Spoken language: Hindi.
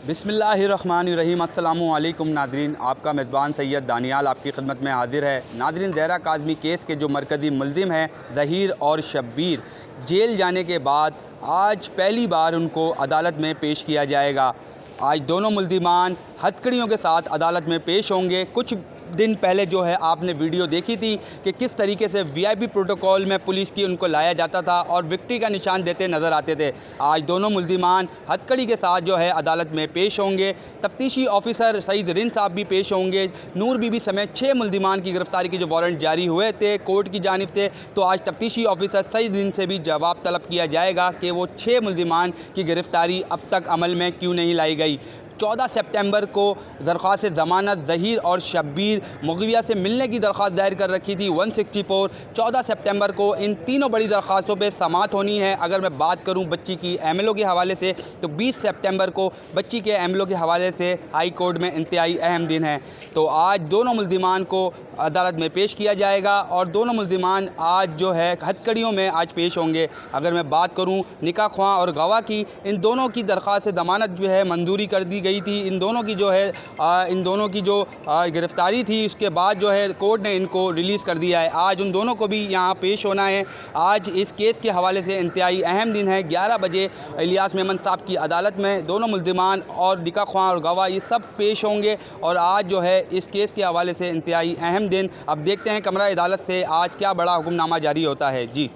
बिस्मिल्लाहिर्रहमानिर्रहीम। अस्सलामु अलैकुम नादरीन, आपका मेज़बान सैयद दानियाल आपकी खिदमत में हाजिर है। नादरीन, ज़हरा काज़मी केस के जो मरकज़ी मुल्ज़िम हैं ज़हीर और शब्बीर, जेल जाने के बाद आज पहली बार उनको अदालत में पेश किया जाएगा। आज दोनों मुल्ज़िमान हथकड़ियों के साथ अदालत में पेश होंगे। कुछ दिन पहले जो है आपने वीडियो देखी थी कि किस तरीके से वीआईपी प्रोटोकॉल में पुलिस की उनको लाया जाता था और विक्ट्री का निशान देते नज़र आते थे। आज दोनों मुल्ज़िमान हथकड़ी के साथ जो है अदालत में पेश होंगे। तफ्तीशी ऑफिसर सईद रिन साहब भी पेश होंगे। नूर बीबी समेत 6 मुल्ज़िमान की गिरफ़्तारी के जो वारंट जारी हुए थे कोर्ट की जानिब से, तो आज तफ्तीशी ऑफिसर सईद रिन से भी जवाब तलब किया जाएगा कि वो 6 मुल्ज़िमान की गिरफ़्तारी अब तक अमल में क्यों नहीं लाई गई। 14 सितंबर को दरख्वास्त ज़मानत ज़हीर और शब्बीर मुग़विया से मिलने की दरख्वास्त दायर कर रखी थी 164। 14 सितंबर को इन तीनों बड़ी दरख्वास्तों पे समाअत होनी है। अगर मैं बात करूं बच्ची की एमएलओ के हवाले से, तो 20 सितंबर को बच्ची के एमएलओ के हवाले से हाई कोर्ट में इंतहाई अहम दिन है। तो आज दोनों मुल्ज़िमान को अदालत में पेश किया जाएगा और दोनों मुल्ज़िमान आज जो है हथकड़ियों में आज पेश होंगे। अगर मैं बात करूं निकाह ख्वाह और गवाह की, इन दोनों की दरख्वास्त ज़मानत जो है मंजूरी कर दी गई थी। इन दोनों की जो गिरफ़्तारी थी, उसके बाद जो है कोर्ट ने इनको रिलीज़ कर दिया है। आज उन दोनों को भी यहाँ पेश होना है। आज इस केस के हवाले से इंतहाई अहम दिन है। 11 बजे इलियास मेमन साहब की अदालत में दोनों मुल्ज़िमान और निकाह ख्वाह और गवाह ये सब पेश होंगे और आज जो है इस केस के हवाले से इंतहाई अहम दिन। अब देखते हैं कमरा अदालत से आज क्या बड़ा हुक्मनामा जारी होता है। जी।